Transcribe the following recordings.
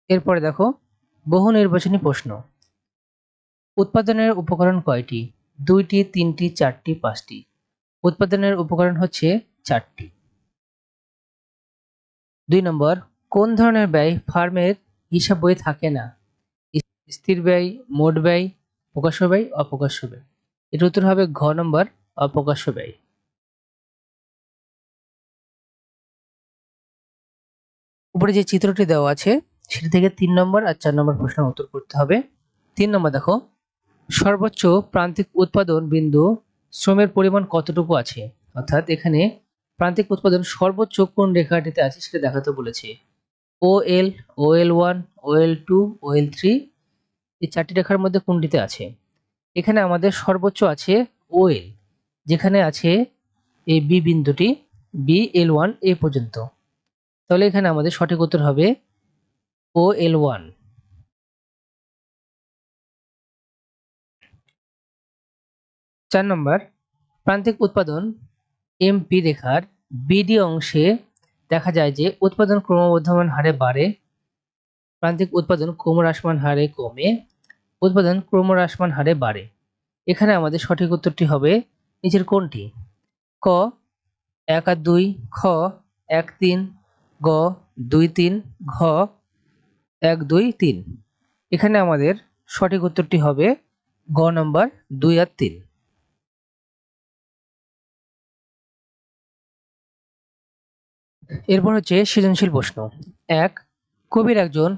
এরপরে দেখো বহু নির্বাচনী প্রশ্ন। উৎপাদনের উপকরণ কয়টি? 2টি, 3টি, 4টি, 5টি। উৎপাদনের উপকরণ হচ্ছে 4টি। 2 নম্বর, কোন ধরনের ব্যয় ফার্মের হিসাব বইয়ে থাকে না? স্থির ব্যয়, মোট ব্যয়, প্রকাশ্য ব্যয়, অপ্রকাশ্য ব্যয়। এর উত্তর হবে ঘ নম্বর, অপ্রকাশ্য ব্যয়। উপরে যে চিত্রটি দেওয়া আছে সেটি থেকে 3 নম্বর আর 4 নম্বর প্রশ্নের উত্তর করতে হবে। 3 নম্বর দেখো, সর্বোচ্চ প্রান্তিক উৎপাদন বিন্দু শ্রমের পরিমাণ কতটুকু আছে? অর্থাৎ এখানে প্রান্তিক উৎপাদন সর্বোচ্চ কোন রেখাটিতে আছে সেটা দেখাতে বলেছে। OL, OL1, OL2, OL3 এই 4টি রেখার মধ্যে কোনটিতে আছে? এখানে আমাদের সর্বোচ্চ আছে OL, যেখানে আছে এই বি বিন্দুটি, BL1 এ পর্যন্ত। তাহলে এখানে আমাদের সঠিক উত্তর হবে OL1। 4 নম্বর, প্রান্তিক উৎপাদন MP রেখার BD অংশে দেখা যায় যে উৎপাদন ক্রমবর্ধমান হারে বাড়ে, প্রান্তিক উৎপাদন ক্রমহ্রাসমান হারে কমে, উৎপাদন ক্রমহ্রাসমান হারে বাড়ে। এখানে আমাদের সঠিক উত্তরটি হবে নিচের কোনটি? ক 1 আর 2, খ 1 3, গ 2 3, ঘ 1 2 3। এখানে আমাদের সঠিক উত্তরটি হবে গ নম্বর 2 আর 3। এরপর হচ্ছে সৃজনশীল প্রশ্ন। 1, কবির একজন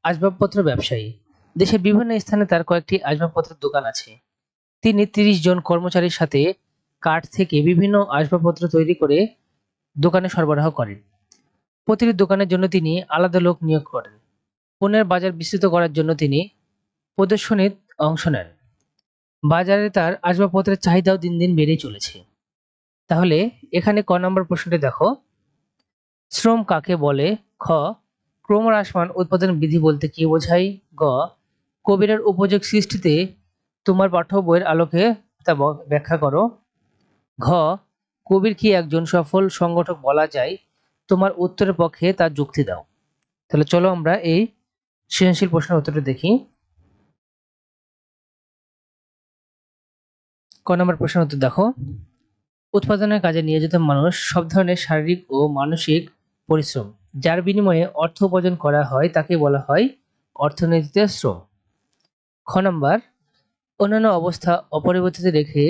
আসবাবপত্র ব্যবসায়ী। দেশের বিভিন্ন স্থানে তার কয়েকটি আসবাবপত্রের দোকান আছে। তিনি 30 জন কর্মচারীর সাথে কাঠ থেকে বিভিন্ন আসবাবপত্র তৈরি করে দোকানে সরবরাহ করেন। প্রতিটি দোকানের জন্য তিনি আলাদা লোক নিয়োগ করেন। পণ্যের বাজার বিস্তৃত করার জন্য তিনি প্রদর্শনীতে অংশ নেন। বাজারে তার আসবাবপত্রের চাহিদাও দিন দিন বেড়েই চলেছে। তাহলে এখানে ক নম্বর প্রশ্নটি দেখো, শ্রম কাকে বলে? খ ক্রমহ্রাসমান উৎপাদন বিধি বলতে কি বোঝায়? গ কবিরের উপযোগ সৃষ্টিতে তোমার পাঠ্য বইয়ের আলোকে তা ব্যাখ্যা করো। ঘ কবির কি একজন সফল সংগঠক বলা যায়? তোমার উত্তরের পক্ষে তার যুক্তি দাও। তাহলে চলো আমরা এই সৃজনশীল প্রশ্নের উত্তরটা দেখি। ক নম্বর প্রশ্নের উত্তর দেখো, উৎপাদনের কাজে নিয়োজিত মানুষ সব ধরনের শারীরিক ও মানসিক পরিশ্রম যার বিনিময়ে অর্থ উপার্জন করা হয় তাকে বলা হয় অর্থনীতিতে শ্রম। খ নম্বর, অন্যান্য অবস্থা অপরিবর্তিত রেখে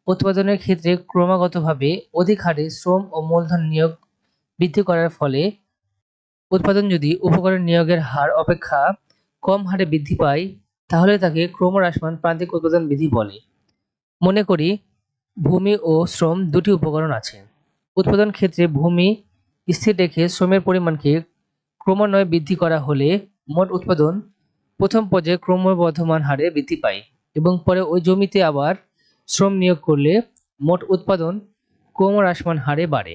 উৎপাদনের ক্ষেত্রে ক্রমাগতভাবে অধিক হারে শ্রম ও মূলধন নিয়োগ বৃদ্ধি করার ফলে উৎপাদন যদি উপকরণ নিয়োগের হার অপেক্ষা কম হারে বৃদ্ধি পায় তাহলে তাকে ক্রমহ্রাসমান প্রান্তিক উৎপাদন বিধি বলে। মনে করি ভূমি ও শ্রম দুটি উপকরণ আছে। উৎপাদন ক্ষেত্রে ভূমি স্থির রেখে শ্রমের পরিমাণকে ক্রমান্বয়ে বৃদ্ধি করা হলে মোট উৎপাদন প্রথম পর্যায়ে ক্রমবর্ধমান হারে বৃদ্ধি পায় এবং পরে ওই জমিতে আবার শ্রম নিয়োগ করলে মোট উৎপাদন ক্রমহ্রাসমান হারে বাড়ে।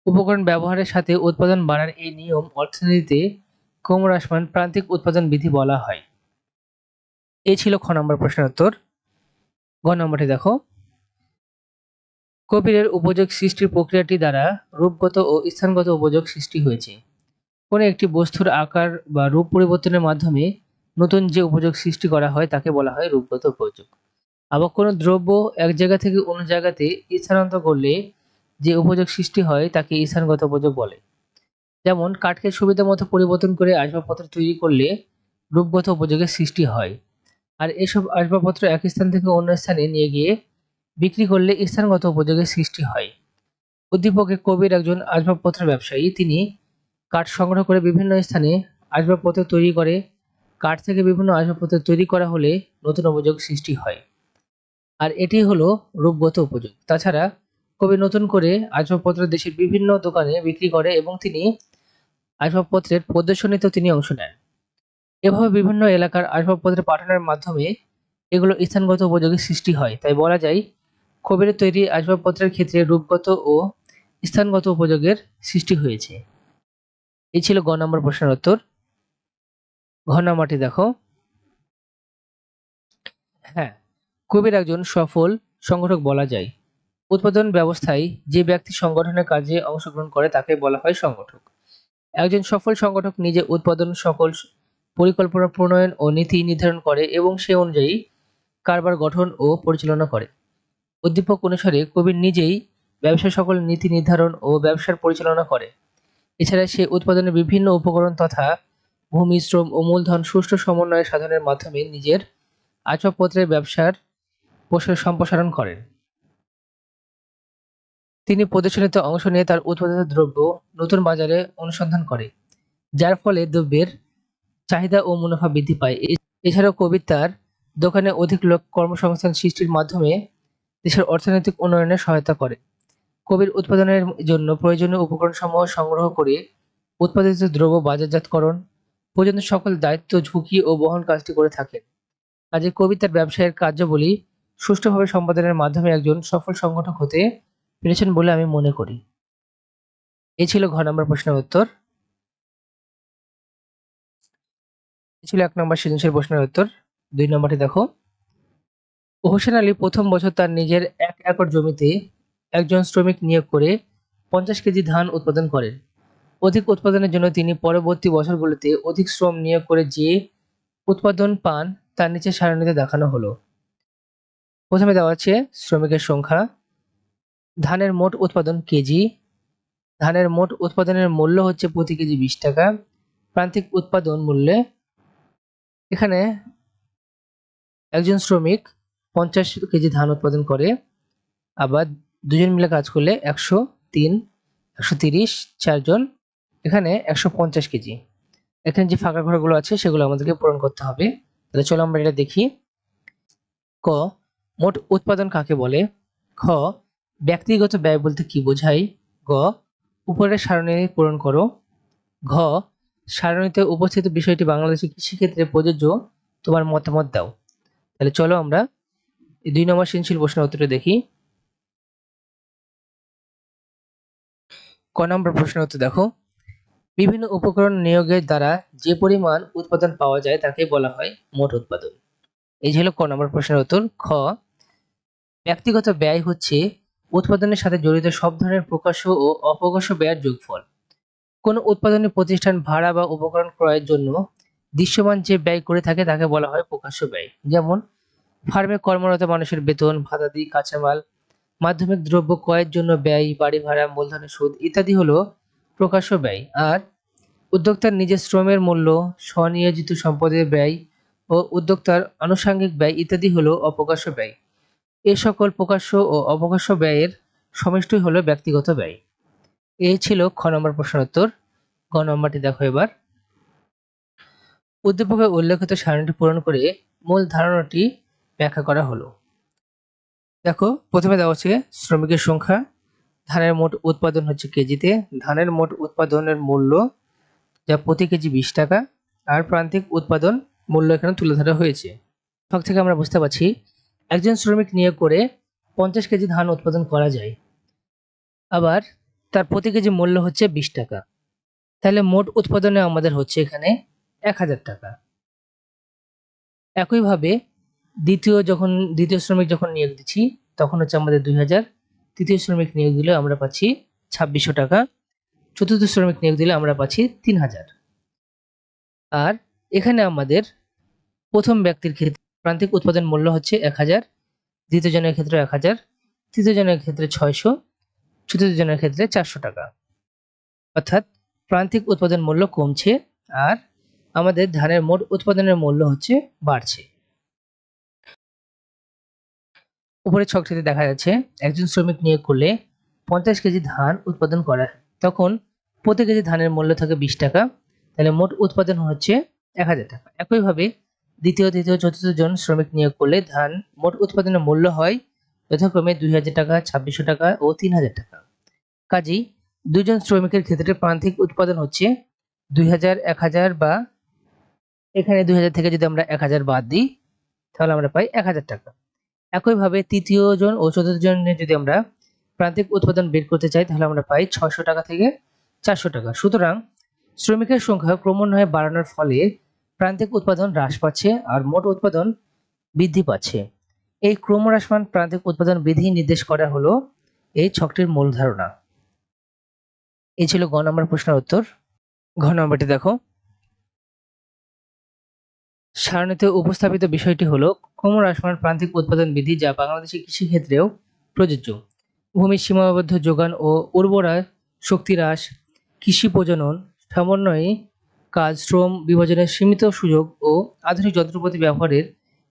উপকরণ ব্যবহারের সাথে উৎপাদন বাড়ার এই নিয়ম অর্থনীতিতে ক্রমহ্রাসমান প্রান্তিক উৎপাদন বিধি বলা হয়। এই ছিল খ নম্বর প্রশ্নের উত্তর। গ নম্বরটি দেখো, কবিরের উপযোগ সৃষ্টির প্রক্রিয়াটি দ্বারা রূপগত ও স্থানগত উপযোগ সৃষ্টি হয়েছে। কোনো একটি বস্তুর আকার বা রূপ পরিবর্তনের মাধ্যমে নতুন যে উপযোগ সৃষ্টি করা হয় তাকে বলা হয় রূপগত উপযোগ। আবার কোনো দ্রব্য এক জায়গা থেকে অন্য জায়গাতে স্থানান্তর করলে যে উপযোগ সৃষ্টি হয় তাকে স্থানগত উপযোগ বলে। যেমন কাঠকে সুবিধা মতো পরিবর্তন করে আসবাবপত্র তৈরি করলে রূপগত উপযোগের সৃষ্টি হয়, আর এসব আসবাবপত্র এক স্থান থেকে অন্য স্থানে নিয়ে গিয়ে বিক্রি করলে স্থানগত উপযোগের সৃষ্টি হয়। উদ্দীপকে কবির একজন আসবাবপত্র ব্যবসায়ী, তিনি কাঠ সংগ্রহ করে বিভিন্ন স্থানে আসবাবপত্র তৈরি করে। কাঠ থেকে বিভিন্ন আসবাবপত্র তৈরি করা হলে নতুন উপযোগ সৃষ্টি হয়, আর এটি হলো রূপগত উপযোগ। তাছাড়া কবি নতুন করে আসবাবপত্র দেশের বিভিন্ন দোকানে বিক্রি করে এবং তিনি আসবাবপত্রের প্রদর্শনীতেও তিনি অংশ নেন। এভাবে বিভিন্ন এলাকার আসবাবপত্র পাঠানোর মাধ্যমে এগুলো স্থানগত উপযোগের সৃষ্টি হয়। তাই বলা যায় কবির তৈরি আসবাবপত্রের ক্ষেত্রে রূপগত ও স্থানগত উপযোগের সৃষ্টি হয়েছে। এই ছিল গ নম্বর প্রশ্নের উত্তর। ঘ নম্বরটি দেখো, হ্যাঁ কবির একজন সফল সংগঠক বলা যায়। উৎপাদন ব্যবস্থায় যে ব্যক্তি সংগঠনের কাজে অংশগ্রহণ করে তাকে বলা হয় সংগঠক। একজন সফল সংগঠক নিজে উৎপাদন সকল পরিকল্পনা প্রণয়ন ও নীতি নির্ধারণ করে এবং সে অনুযায়ী কারবার গঠন ও পরিচালনা করে। উদ্দীপক অনুসারে কবি নিজেই ব্যবসার সকল নীতি নির্ধারণ ও ব্যবসার পরিচালনা করে। এছাড়া সে উৎপাদনের বিভিন্ন উপকরণ তথা ভূমি, শ্রম ও মূলধন সুষ্ঠু সমন্বয় সাধনের মাধ্যমে নিজের আসবাবপত্রের ব্যবসার সম্প্রসারণ করেন। তিনি প্রদর্শনীতে অংশ নিয়ে তার উৎপাদিত দ্রব্য নতুন বাজারে অনুসন্ধান করে, যার ফলে দ্রব্যের চাহিদা ও মুনাফা বৃদ্ধি পায়। এছাড়াও কবি তার দোকানে অধিক লোক কর্মসংস্থান সৃষ্টির মাধ্যমে দেশের অর্থনৈতিক উন্নয়নে সহায়তা করে। কবির উৎপাদনের জন্য প্রয়োজনীয় উপকরণসমূহ সংগ্রহ করে উৎপাদিত দ্রব্য বাজারজাতকরণ পর্যন্ত সকল দায়িত্ব, ঝুঁকি ও বহন কাজটি করে থাকেন। কাজে কবি তার ব্যবসায়ের কার্যাবলী সুষ্ঠুভাবে সম্পাদনের মাধ্যমে একজন সফল সংগঠক হতে পেরেছেন বলে আমি মনে করি। এই ছিল ঘ নম্বর প্রশ্নের উত্তর। এই ছিল ১ নম্বর সৃজনশীল প্রশ্নের উত্তর। ২ নম্বরটি দেখো। হোসেন আলী প্রথম বছর তার নিজের ১ একর জমিতে একজন শ্রমিক নিয়োগ করে ৫০ কেজি ধান উৎপাদন করেন। অধিক উৎপাদনের জন্য তিনি পরবর্তী বছরগুলোতে অধিক শ্রম নিয়োগ করে যে উৎপাদন পান তার নিচে সারণীতে দেখানো হলো। প্রথমে দেওয়া আছে শ্রমিকের সংখ্যা, ধানের মোট উৎপাদন কেজি, ধানের মোট উৎপাদনের মূল্য হচ্ছে প্রতি কেজি ২০ টাকা, প্রান্তিক উৎপাদন মূল্যে এখানে একজন শ্রমিক ৫০ কেজি ধান উৎপাদন করে, আবার দুজন মিলে কাজ করলে ১০৩, ১৩০, 4জন এখানে ১৫০ কেজি। এখানে যে ফাঁকা ঘরগুলো আছে সেগুলো আমাদেরকে পূরণ করতে হবে। তাহলে চলো আমরা এটা দেখি। ক, মোট উৎপাদন কাকে বলে? খ, ব্যক্তিগত ব্যয় বলতে কি বোঝায়? গ, উপরের সারণী পূরণ করো। ঘ, সারণীতে উপস্থিত বিষয়টি বাংলাদেশের কৃষিক্ষেত্রে প্রযোজ্য, তোমার মতামত দাও। তাহলে চলো আমরা এই ২ নম্বর সৃজনশীল প্রশ্নের উত্তরটা দেখি। ক নম্বর প্রশ্নের উত্তর দেখো। বিভিন্ন উপকরণ নিয়োগের দ্বারা যে পরিমাণ উৎপাদন পাওয়া যায় তাকে বলা হয় মোট উৎপাদন। এই হলো ক নম্বর প্রশ্নের উত্তর। খ, ব্যক্তিগত ব্যয় হচ্ছে উৎপাদনের সাথে জড়িত সব ধরনের প্রকাশ্য ও অপ্রকাশ্য ব্যয়ের যোগফল। কোনো উৎপাদনী প্রতিষ্ঠান ভাড়া বা উপকরণ ক্রয়ের জন্য দৃশ্যমান যে ব্যয় করে থাকে তাকে বলা হয় প্রকাশ্য ব্যয়। যেমন ফার্মে কর্মরত মানুষের বেতন, ভাতাদি, কাঁচামাল, মাধ্যমিক দ্রব্য ক্রয়ের জন্য ব্যয়, বাড়ি ভাড়া, মূলধনের সুদ ইত্যাদি হলো প্রকাশ্য ব্যয়। আর উদ্যোক্তার নিজের শ্রমের মূল্য, স্বনিয়োজিত সম্পদের ব্যয় ও উদ্যোক্তার আনুষঙ্গিক ব্যয় ইত্যাদি হলো অপ্রকাশ্য ব্যয়। এ সকল প্রকাশ্য ও অপ্রকাশ্য ব্যয়ের সমষ্টি হলো ব্যক্তিগত ব্যয়। এই ছিল খ নম্বর প্রশ্নের উত্তর। গ নম্বরটি দেখো এবার। উদ্দীপকে উল্লেখিত সারণীটি পূরণ করে মূল ধারণাটি ব্যাখ্যা করা হলো। দেখো, প্রথমে দেওয়া আছে শ্রমিকের সংখ্যা, ধানের মোট উৎপাদন হচ্ছে কেজিতে, ধানের মোট উৎপাদনের মূল্য যা প্রতি কেজি ২০ টাকা, আর প্রান্তিক উৎপাদন মূল্য এখানে তুলে ধরা হয়েছে। সব থেকে আমরা বুঝতে পারছি একজন শ্রমিক নিয়োগ করে ৫০ কেজি ধান উৎপাদন করা যায়, আবার তার প্রতি কেজি মূল্য হচ্ছে ২০ টাকা। তাহলে মোট উৎপাদনে আমাদের হচ্ছে এখানে ১০০০ টাকা। একইভাবে দ্বিতীয় শ্রমিক যখন নিয়োগ দিচ্ছি তখন হচ্ছে আমাদের ২০০০, তৃতীয় শ্রমিক নিয়োগ দিলে আমরা পাচ্ছি ২৬০০ টাকা, চতুর্থ শ্রমিক নিয়োগ দিলে আমরা পাচ্ছি ৩০০০। আর এখানে আমাদের প্রথম ব্যক্তির ক্ষেত্রে প্রান্তিক উৎপাদন মূল্য হচ্ছে ১০০০, দ্বিতীয় জনের ক্ষেত্রে ১০০০, তৃতীয় জনের ক্ষেত্রে ৬০০, চতুর্থ জনের ক্ষেত্রে ৪০০ টাকা। অর্থাৎ প্রান্তিক উৎপাদন মূল্য কমছে আর আমাদের ধানের মোট উৎপাদনের মূল্য হচ্ছে বাড়ছে। উপরের ছকটিতে দেখা যাচ্ছে একজন শ্রমিক নিয়োগ করলে ৫০ কেজি ধান উৎপাদন করা, তখন প্রতি কেজি ধানের মূল্য থাকে ২০ টাকা, তাহলে মোট উৎপাদন হচ্ছে ১০০০ টাকা। একইভাবে দ্বিতীয়, তৃতীয়, চতুর্থ জন শ্রমিক নিয়োগ করলে ধান মোট উৎপাদনের মূল্য হয় যথাক্রমে ২০০০ টাকা, ২৬০০ টাকা ও ৩০০০ টাকা। কাজেই দুজন শ্রমিকের ক্ষেত্রে প্রান্তিক উৎপাদন হচ্ছে ২০০০, ১০০০, বা এখানে ২০০০ থেকে যদি আমরা ১০০০ বাদ দিই তাহলে আমরা পাই ১০০০ টাকা। একইভাবে তৃতীয় জন ও চতুর্থ জনের যদি আমরা প্রান্তিক উৎপাদন বের করতে চাই তাহলে আমরা পাই ৬০০ টাকা থেকে ৪০০ টাকা। সুতরাং শ্রমিকের সংখ্যা ক্রমান্বয়ে বাড়ানোর ফলে প্রান্তিক উৎপাদন হ্রাস পাচ্ছে আর মোট উৎপাদন বৃদ্ধি পাচ্ছে। এই ক্রমহ্রাসমান প্রান্তিক উৎপাদন বৃদ্ধি নির্দেশ করা হলো এই ছকটির মূল ধারণা। এই ছিল গ নম্বর প্রশ্নের উত্তর। ঘ নম্বরটি দেখো। সারণীতে উপস্থাপিত বিষয়টি হলো ক্রমহ্রাসমান প্রান্তিক উৎপাদন বিধি, যা বাংলাদেশের কৃষিক্ষেত্রেও প্রযোজ্য। ভূমির সীমাবদ্ধ যোগান ও উর্বরা শক্তি হ্রাস, কৃষি প্রজনন সমন্বয়ে কাজ, শ্রম বিভাজনের সীমিত সুযোগ ও আধুনিক যন্ত্রপাতি ব্যবহারের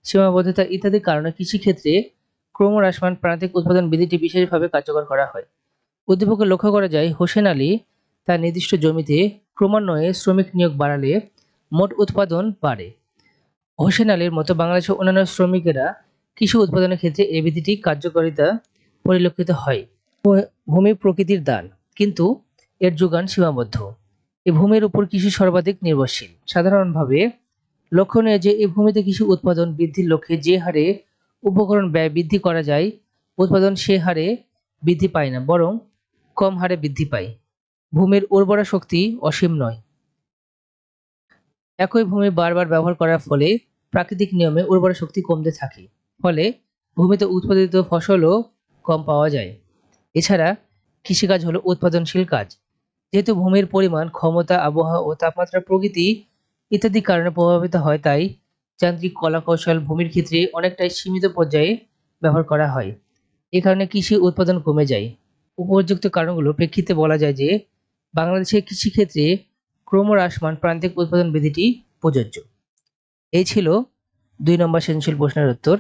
সীমাবদ্ধতা ইত্যাদি কারণে কৃষিক্ষেত্রে ক্রমহ্রাসমান প্রান্তিক উৎপাদন বিধিটি বিশেষভাবে কার্যকর করা হয়। উদ্দীপকে লক্ষ্য করা যায়, হোসেন আলী তার নির্দিষ্ট জমিতে ক্রমান্বয়ে শ্রমিক নিয়োগ বাড়ালে মোট উৎপাদন বাড়ে। হোসেন আলীর মতো বাংলাদেশের অন্যান্য শ্রমিকেরা কৃষি উৎপাদনের ক্ষেত্রে এই বিধিটি কার্যকারিতা পরিলক্ষিত হয়। ভূমি প্রকৃতির দান, কিন্তু এর যোগান সীমাবদ্ধ। এই ভূমির উপর কৃষি সর্বাধিক নির্ভরশীল। সাধারণভাবে লক্ষণীয় যে এই ভূমিতে কৃষি উৎপাদন বৃদ্ধির লক্ষ্যে যে হারে উপকরণ ব্যয় বৃদ্ধি করা যায়, উৎপাদন সে হারে বৃদ্ধি পায় না, বরং কম হারে বৃদ্ধি পায়। ভূমির উর্বরা শক্তি অসীম নয়। একই ভূমি বারবার ব্যবহার করার ফলে প্রাকৃতিক নিয়মে উর্বরা শক্তি কমতে থাকে, ফলে ভূমিতে উৎপাদিত ফসলও কম পাওয়া যায়। এছাড়া কৃষিকাজ হলো উৎপাদনশীল কাজ। যেহেতু ভূমির পরিমাণ, ক্ষমতা, আবহাওয়া ও তাপমাত্রা, প্রকৃতি ইত্যাদি কারণে প্রভাবিত হয়, তাই যান্ত্রিক কলা-কৌশল ভূমির ক্ষেত্রে অনেকটাই সীমিত পর্যায়ে ব্যবহার করা হয়। এ কারণে কৃষি উৎপাদন কমে যায়। উপর্যুক্ত কারণগুলোর প্রেক্ষিতে বলা যায় যে বাংলাদেশের কৃষিক্ষেত্রে ক্রমহ্রাসমান প্রান্তিক উৎপাদন বিধিটি প্রযোজ্য। এই ছিল ২ নম্বর সৃজনশীল প্রশ্নের উত্তর।